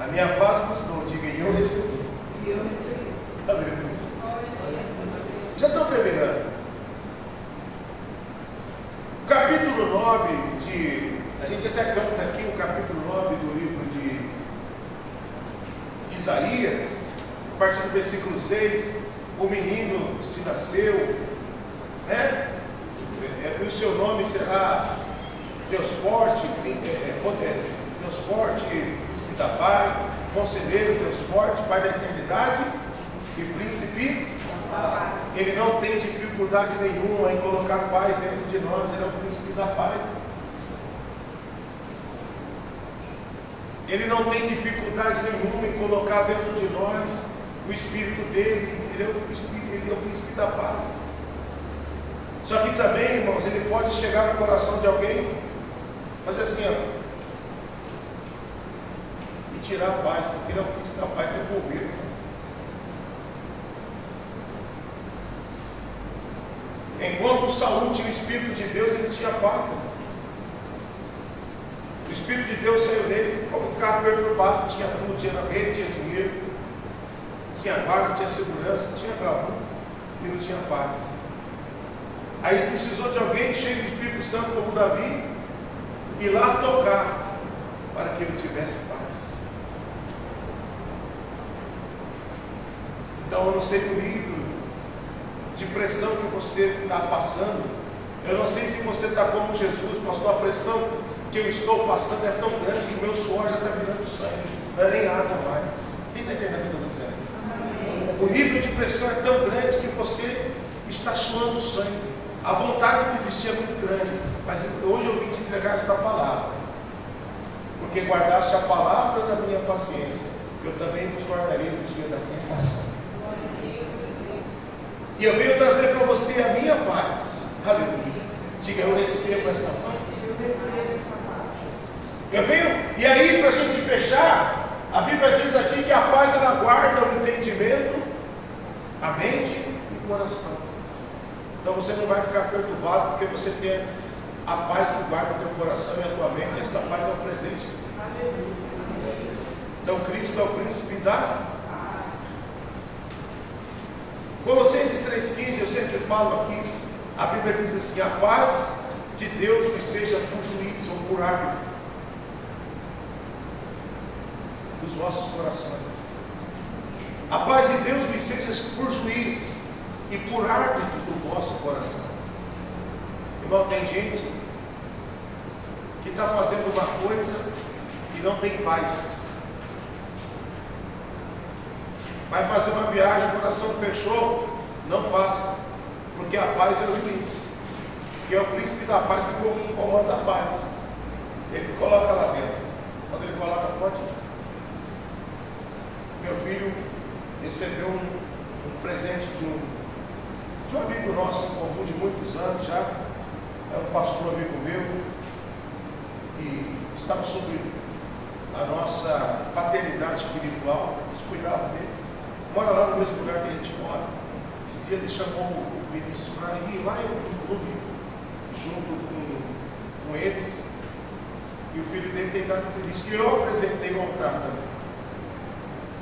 A minha paz vos dou. Diga: e eu recebi. Aleluia. Já estou terminando. O capítulo 9 a gente até canta aqui o capítulo 9 do livro de Isaías, a partir do versículo 6, o menino se nasceu, né? O seu nome será Deus forte, Deus forte, Príncipe da paz, Conselheiro, Deus forte, Pai da eternidade e Príncipe da paz. Ele não tem dificuldade nenhuma em colocar paz dentro de nós. Ele é o Príncipe da paz. Ele não tem dificuldade nenhuma em colocar dentro de nós o Espírito dele. Ele é o Príncipe da paz. Só que também, irmãos, ele pode chegar no coração de alguém, fazer assim, ó, e tirar a paz, porque ele é o Príncipe da paz do governo. Enquanto Saul tinha o Espírito de Deus, ele tinha paz. O Espírito de Deus saiu dele, ficava perturbado, tinha tudo, tinha rei, tinha dinheiro, tinha guarda, tinha segurança, tinha glamour, e não tinha paz. Aí precisou de alguém cheio do Espírito Santo como Davi, ir lá tocar, para que ele tivesse paz. Então eu não sei o nível de pressão que você está passando. Eu não sei se você está como Jesus, pastor. A pressão que eu estou passando é tão grande que o meu suor já está virando sangue, não é nem água mais. Quem está entendendo o que eu estou dizendo? O nível de pressão é tão grande que você está suando sangue. A vontade de existir é muito grande, mas hoje eu vim te entregar esta palavra, porque guardaste a palavra da minha paciência, eu também vos guardarei no dia da tentação. E eu venho trazer para você a minha paz. Aleluia. Diga: eu recebo esta paz. Eu recebo essa paz. Eu venho, e aí, para a gente fechar, a Bíblia diz aqui que a paz ela guarda o entendimento, a mente e o coração. Então você não vai ficar perturbado, porque você tem a paz que guarda o teu coração e a tua mente. Esta paz é o presente de Deus. Então Cristo é o príncipe da paz. Colossenses 3,15, eu sempre falo aqui, a Bíblia diz assim: a paz de Deus me seja por juiz ou por árbitro dos vossos corações. A paz de Deus me seja por juiz e por árbitro do vosso coração. Irmão, tem gente que está fazendo uma coisa e não tem paz. Vai fazer uma viagem, o coração fechou, não faça, porque a paz é o juiz, que é o príncipe da paz que comanda a paz. Ele coloca lá dentro. Quando ele coloca, pode ir. Meu filho recebeu um presente de um amigo nosso em comum de muitos anos já, é um pastor amigo meu, e estava sob a nossa paternidade espiritual, a gente cuidava dele, mora lá no mesmo lugar que a gente mora. Esse dia ele chamou o Vinícius para ir lá no clube, junto com eles, e o filho dele tem dado o Vinícius, que eu apresentei o altar também.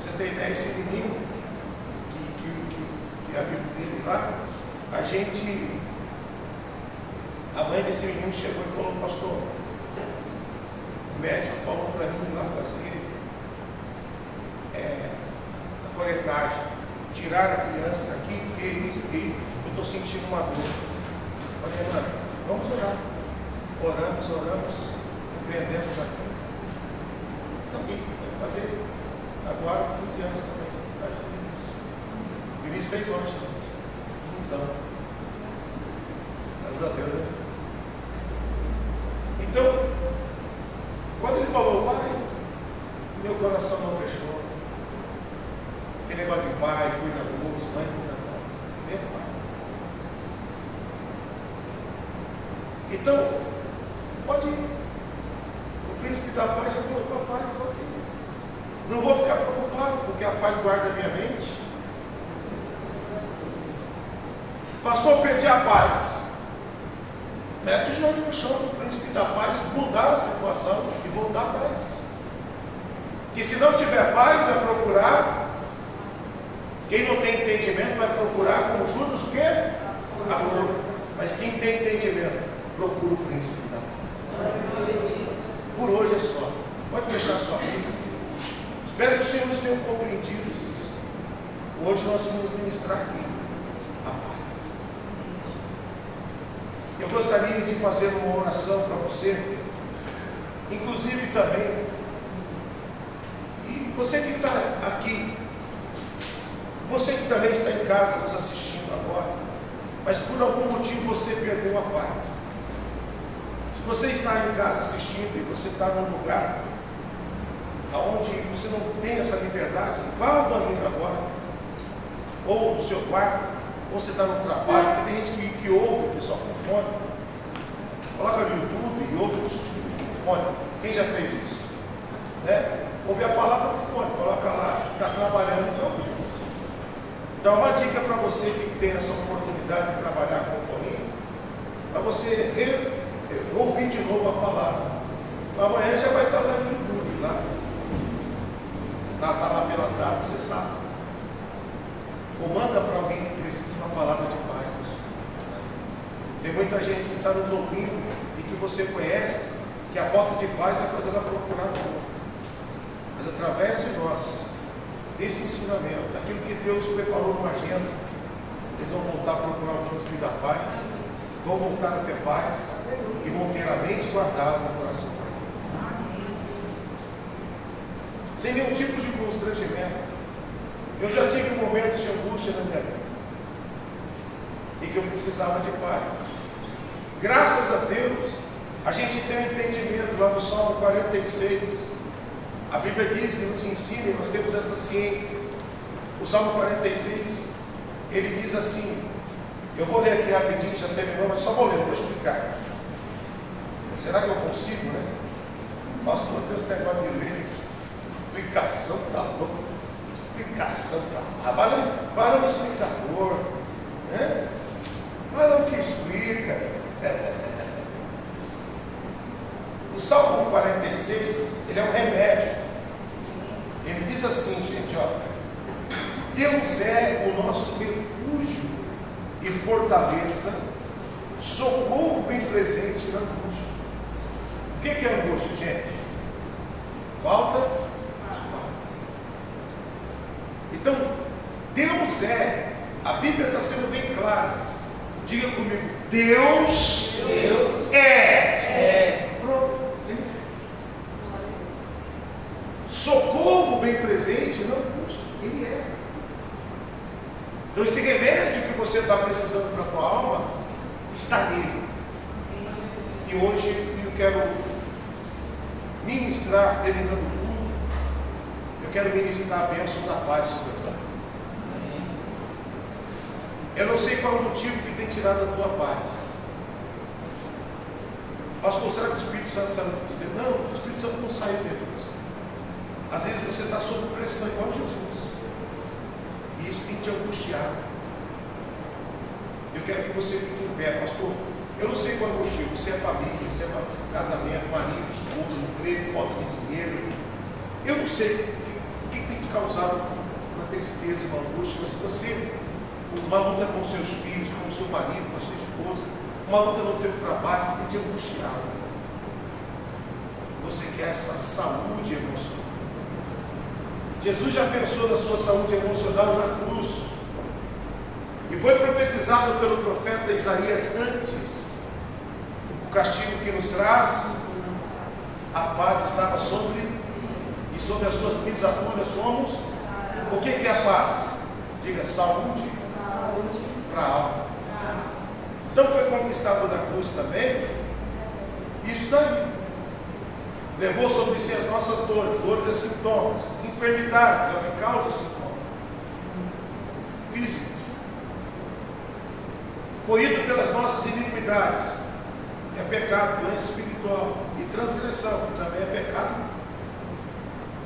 Você tem ideia, esse menino, que é amigo dele lá, a mãe desse menino chegou e falou: pastor, o médico falou para mim ir lá fazer a coletagem, tirar a criança daqui, porque eu estou sentindo uma dor. Eu falei: mano, vamos orar. Oramos, empreendemos aqui. Então, vai fazer agora 15 anos também. O Vinícius fez ontem, 15 anos. Graças a Deus, né? coração não fechou. Aquele negócio de pai, cuidadoso, mãe cuidadosa. Vem paz. Então, pode ir. O príncipe da paz já colocou a paz, pode ir. Não vou ficar preocupado, porque a paz guarda a minha mente. Pastor, perdi a paz. Mete o joelho no chão do príncipe da paz, mudar a situação e voltar à paz. Que se não tiver paz, vai procurar. Quem não tem entendimento vai procurar, como Judas, o quê? A flor. Mas quem tem entendimento, procura o príncipe da paz. Por hoje é só. Pode fechar sua Bíblia. Espero que os senhores tenham compreendido isso. Hoje nós vamos ministrar aqui a paz. Eu gostaria de fazer uma oração para você, inclusive também, e você que está aqui, você que também está em casa nos assistindo agora, mas por algum motivo você perdeu a paz. Se você está em casa assistindo e você está num lugar onde você não tem essa liberdade, vá ao banheiro agora, ou no seu quarto, ou você está no trabalho, porque tem gente que ouve o pessoal com fone, coloca no YouTube e ouve com fone. Quem já fez isso? Né? Ouve a palavra no fone, coloca lá, está trabalhando, então ouve. Então uma dica para você que tem essa oportunidade de trabalhar com o fone, para você ouvir de novo a palavra. Amanhã já vai estar lá no YouTube, lá. Está lá pelas datas, você sabe. Ou manda para alguém que precisa de uma palavra de paz, pessoal. Tem muita gente que está nos ouvindo e que você conhece, que a falta de paz vai fazer ela procurar fora. Mas através de nós, desse ensinamento, daquilo que Deus preparou numa agenda, eles vão voltar a procurar o príncipe da paz, vão voltar a ter paz e vão ter a mente guardada no coração. Sem nenhum tipo de constrangimento. Eu já tive momentos de angústia na minha vida e que eu precisava de paz. Graças a Deus, a gente tem um entendimento lá no Salmo 46. A Bíblia diz e nos ensina, e nós temos essa ciência. O Salmo 46, ele diz assim, eu vou ler aqui rapidinho, já terminou, mas só vou ler, vou explicar. Será que eu consigo, né? Pastor, tem esse negócio de ler. Explicação tá louco. Explicação tá. Vai no explicador. Né? Vai no que explica. O Salmo 46, ele é um remédio. Ele diz assim, gente, ó. Deus é o nosso refúgio e fortaleza, socorro bem presente na angústia. O que é angústia, gente? Falta de paz. Então, Deus é, a Bíblia está sendo bem clara. Diga comigo, Deus é. Pronto. Socorro bem presente na angústia. Ele é. Então esse remédio que você está precisando para a tua alma está nele. E hoje eu quero ministrar, terminando o culto, eu quero ministrar a bênção da paz sobre a tua vida. Eu não sei qual é o motivo que tem tirado a tua paz. Pastor, será que o Espírito Santo saiu de dentro? Não, o Espírito Santo não saiu dentro de você. Às vezes você está sob pressão igual Jesus. E isso tem te angustiado. Eu quero que você fique em pé, pastor. Eu não sei qual é o motivo, se é família, se é casamento, marido, esposa, emprego, falta de dinheiro. Eu não sei o que tem te causado uma tristeza, uma angústia, mas se você, uma luta com seus filhos, com o seu marido, com a sua esposa, uma luta no teu trabalho que tem te angustiado. Você quer essa saúde emocional. Jesus já pensou na sua saúde emocional na cruz. E foi profetizado pelo profeta Isaías antes. O castigo que nos traz a paz estava sobre, e sobre as suas pisaduras somos. O que é a paz? Diga, saúde para a alma. Então foi conquistado da cruz também. Isso daí. levou sobre si as nossas dores. Dores é sintomas. Enfermidades é o que causa o sintoma físico. Moído pelas nossas iniquidades, é pecado, doença espiritual. E transgressão, que também é pecado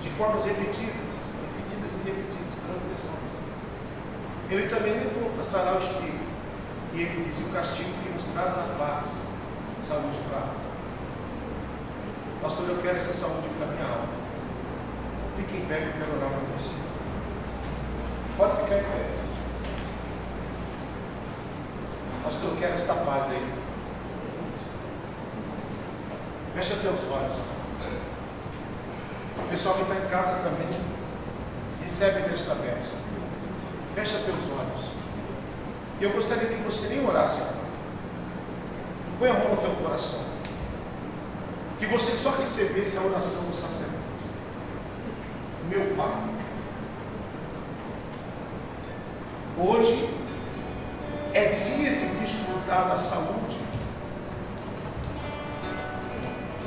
de formas repetidas e repetidas, transgressões. Ele também levou para sarar o espírito. E ele diz: o castigo que nos traz a paz, saúde para a alma. Pastor, eu quero essa saúde para a minha alma. Fique em pé, que eu quero orar para você. Pode ficar em pé. Pastor, eu quero esta paz aí. Fecha teus olhos. O pessoal que está em casa também recebe desta bênção. Fecha teus olhos. E eu gostaria que você nem orasse. Põe a mão no teu coração. Que você só recebesse a oração do sacerdote. Meu Pai, hoje é dia de desfrutar da saúde,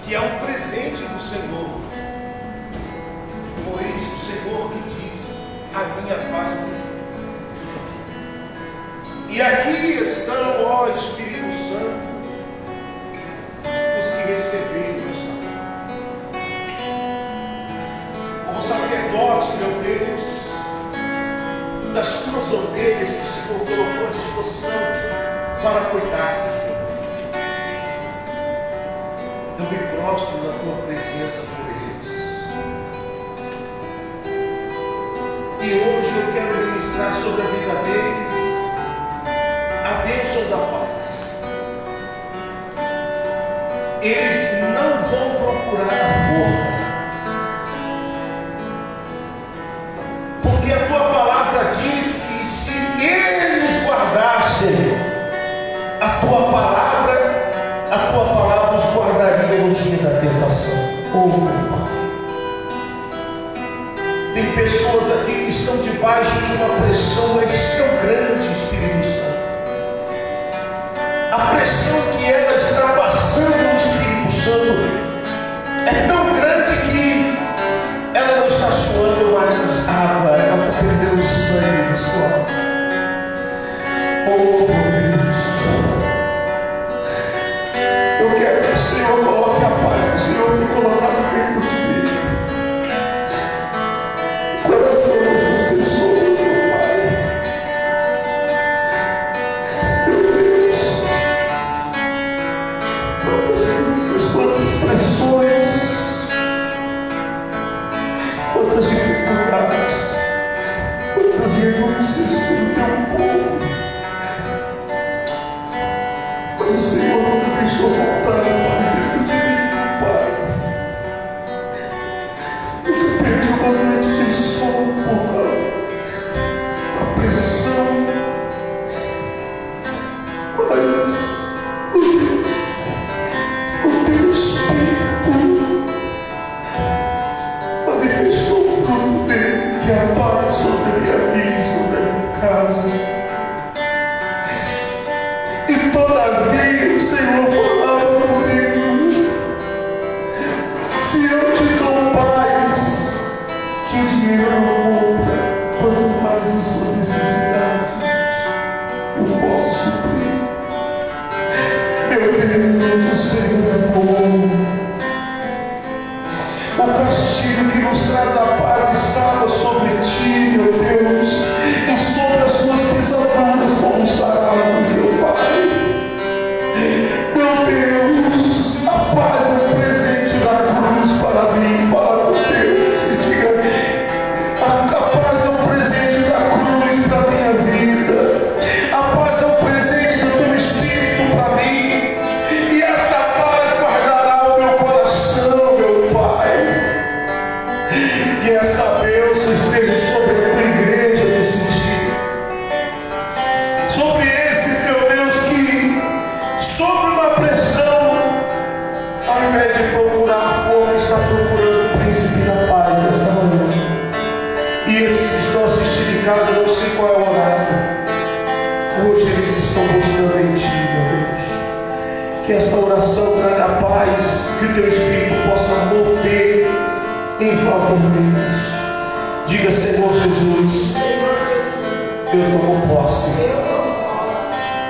que é um presente do Senhor, pois o Senhor que diz: a minha paz vos dou. E aqui estão, ó Espírito Santo, os que receberam esta paz. Como sacerdote, meu Deus, das tuas ovelhas que o Senhor colocou à disposição para cuidar. Eu me prostro na tua presença por eles. E hoje eu quero ministrar sobre a vida deles a bênção da paz. Eles não vão procurar a forca, porque a tua palavra diz que se eles guardassem a tua palavra os guardaria no dia da tentação. Oh, meu Pai, tem pessoas aqui que estão debaixo de uma pressão mas tão grande, Espírito Santo. A pressão que ela está passando no Espírito Santo é tão grande que ela não está suando mais água, ela está perdendo sangue do suor. Oh, meu Deus, eu quero que o Senhor coloque a paz que o Senhor tem colocado dentro de mim, no coração dessas pessoas, meu Pai. Meu Deus, quantas lutas, quantas pressões, quantas dificuldades, quantas renúncias do teu povo. Mas o Senhor não me deixou voltar a paz dentro de mim, Pai. Nunca perdi uma noite de sono por causa da pressão. Mas, oh Deus, o teu Espírito manifestou o fruto dele, que é a paz sobre a minha vida e sobre a minha casa. E todavia o Senhor falava comigo: se eu te dou paz, que o dinheiro não compra, quanto mais as suas necessidades eu posso suprir. Meu Deus, o Senhor é bom. O castigo que nos traz a paz estava sobre ti, meu Deus, e sobre as suas pisaduras fomos sarados, meu Pai. Meu Deus, a paz é um presente da cruz para mim. Fala com Deus e diga: a paz é um presente da cruz para a minha vida. A paz é um presente do teu Espírito para mim. E esta paz Que esta oração traga paz, que o teu Espírito possa mover em favor deles. Diga: Senhor Jesus, eu tomo posse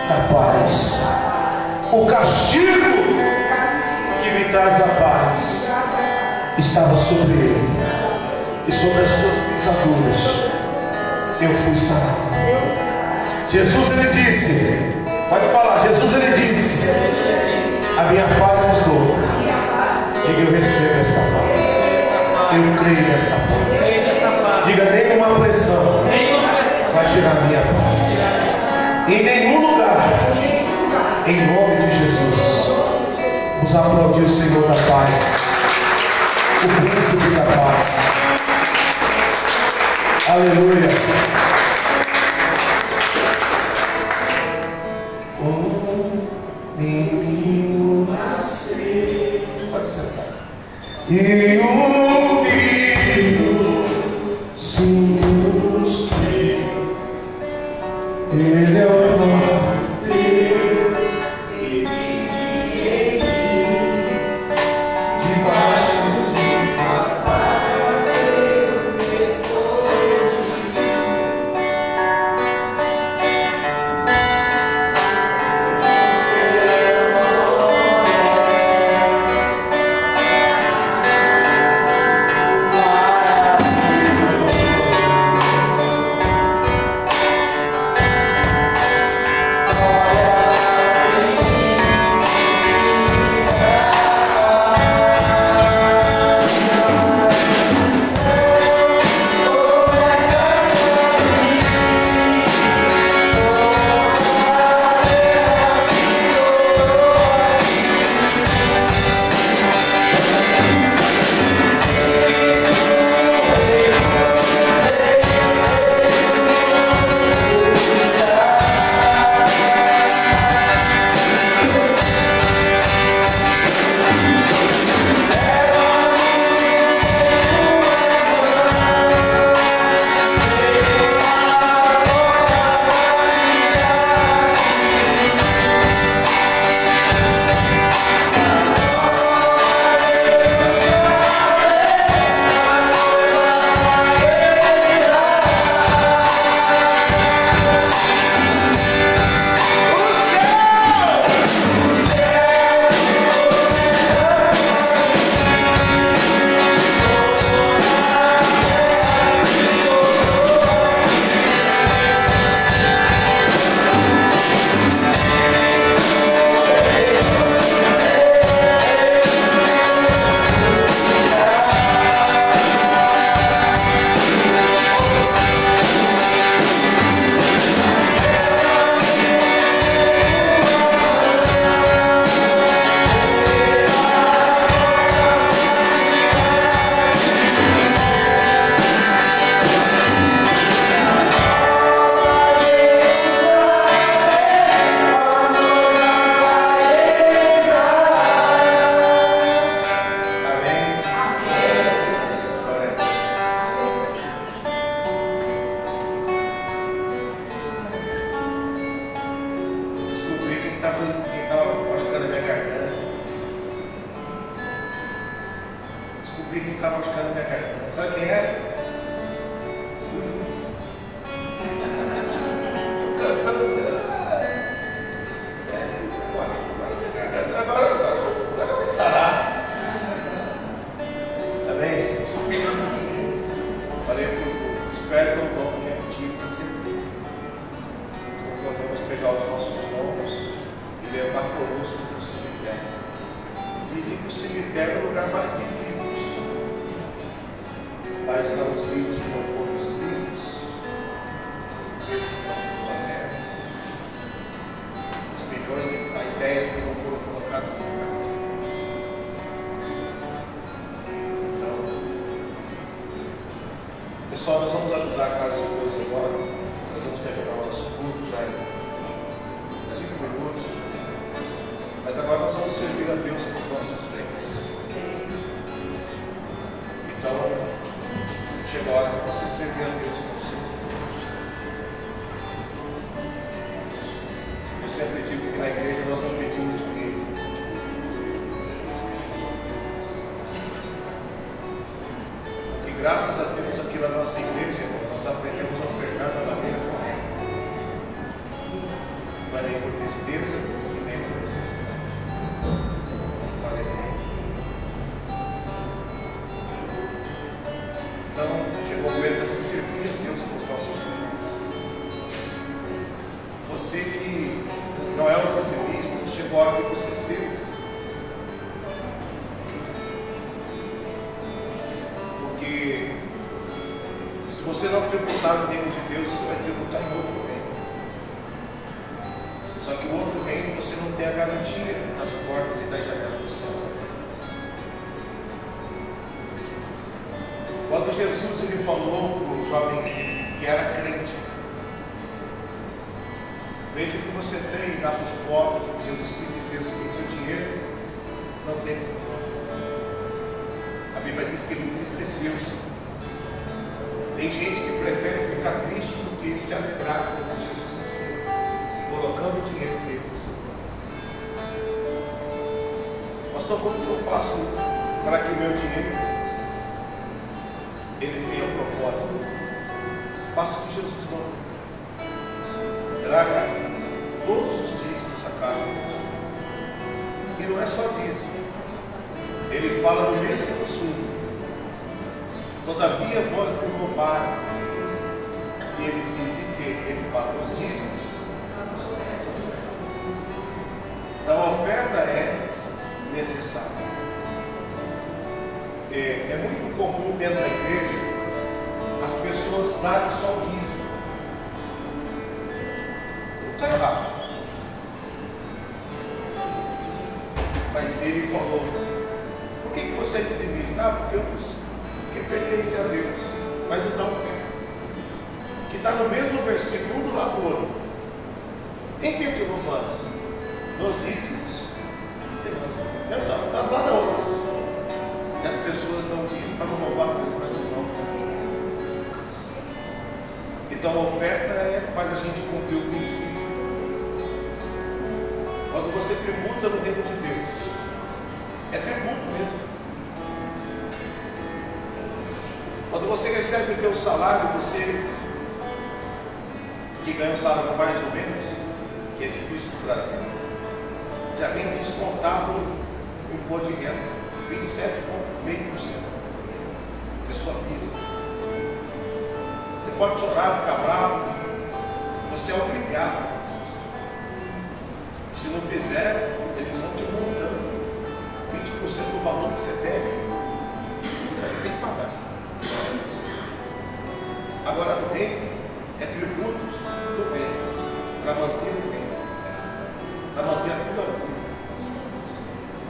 da paz. O castigo que me traz a paz estava sobre ele, e sobre as suas pisaduras eu fui sarado. Jesus, ele disse, pode falar, Jesus, ele disse: a minha paz vos dou. Diga: eu recebo esta paz, eu creio nesta paz. Diga: nenhuma pressão vai tirar a minha paz, em nenhum lugar. Em nome de Jesus, vamos aplaudir o Senhor da paz, o príncipe da paz. Aleluia. Menino nasceu, pode sentar, e filho nos deu. Ele é o próprio Deus, e vive em mim, debaixo de casa eu me escondi. Estava machucando minha garganta. Sabe quem era? O Ju. Agora vai sarar. Tá bem? Falei pro Ju, espero o dom que é contigo para servir. Então podemos pegar os nossos dons e levar conosco para o cemitério. Dizem que o cemitério é o lugar mais rico que existe. Lá estão os livros que não foram escritos, as empresas que não foram abertas, os milhões de ideias que não foram colocadas em prática. Então, pessoal, nós vamos ajudar a Casa de Deus agora. Nós vamos terminar o nosso culto já em 5 minutos. Mas agora nós vamos servir a Deus com os nossos bens. Então, chegou a hora de você servir a Deus com os seus bens. Eu sempre digo que na igreja nós não pedimos dinheiro. Graças a Deus, aqui na nossa igreja, irmão, nós aprendemos a ofertar da maneira correta. Não é nem por tristeza e nem por necessidade. Então, chegou o momento de servir a Deus com os nossos bens. Você que não é o dizimista, chegou a hora de você ser o dizimista. Porque se você não tributar no reino de Deus, você vai tributar em outro reino. Só que o outro reino você não tem a garantia das portas e das janelas do céu. Quando Jesus ele falou para o jovem que era crente, veja o que você tem e dá para os pobres. Jesus quis dizer o seguinte: seu dinheiro não tem propósito. A Bíblia diz que ele entristeceu-se. Tem gente que prefere ficar triste do que se alegrar com o que Jesus ensina, colocando o dinheiro dele no seu corpo. Pastor, como que eu faço para que o meu dinheiro ele tenha um propósito? Faça o que Jesus manda. Traga todos os dízimos à casa de Deus. E não é só dízimo. Ele fala no mesmo assunto. Todavia vós me roubais. E eles dizem que ele fala os dízimos. Então a oferta é necessária. É muito comum dentro da igreja as pessoas darem só o dízimo. Não está errado. Mas ele falou: por que você é dizimista? Ah, porque pertence a Deus, mas não dá oferta. Que está no mesmo versículo, um do lado do outro. Em que te roubamos? Nos dízimos. Está lá na outra. E as pessoas não dizem para não roubar Deus, mas não dão oferta. Então a oferta faz a gente cumprir o princípio. Quando você tributa no reino de Deus, é tributo mesmo. Quando você recebe o teu salário, você que ganha um salário mais ou menos, que é difícil no Brasil, já vem descontado o imposto de renda, 27,5%. Pessoa física. Você pode chorar, ficar bravo, você é obrigado. Se não fizer, eles vão te multando. 20% do valor que você deve, tem que pagar. Agora no reino, é tributos do reino, para manter o reino, para manter a tua vida.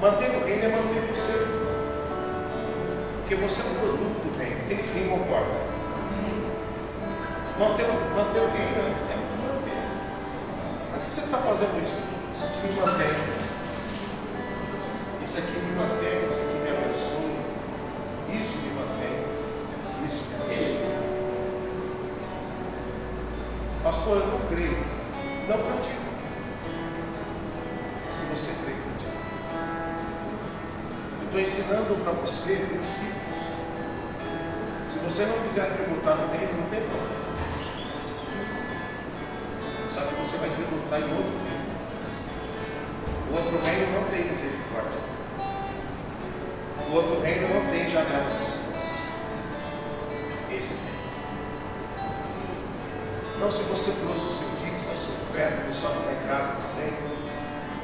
Manter o reino é manter você, porque você é um produto do reino. Quem concorda? Manter o reino é manter. Para que você está fazendo isso? Isso aqui me mantém. Isso aqui me mantém, isso aqui me abençoa. Isso me mantém. Isso me mantém. Pastor, eu não creio. Não pratica. Mas se você crê, pratica. Eu estou ensinando para você princípios. Se você não quiser tributar no reino, não tem problema. Só que você vai tributar em outro reino. O outro reino não tem misericórdia. O outro reino não tem janelas dos céus. Esse tem. Então, se você trouxe o seu dízimo, a sua oferta, o pessoal que está em casa também,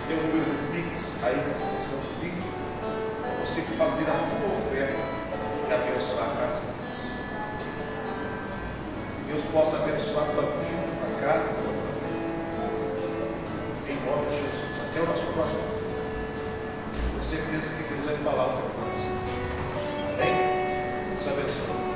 tem o número do Pix aí na descrição do vídeo, para você fazer a tua oferta e abençoar a casa de Deus. Deus possa abençoar a tua vida, a tua casa, a tua família. Em nome de Jesus. Até o nosso próximo. Com certeza que Deus vai falar o teu coração. Amém? Deus abençoe.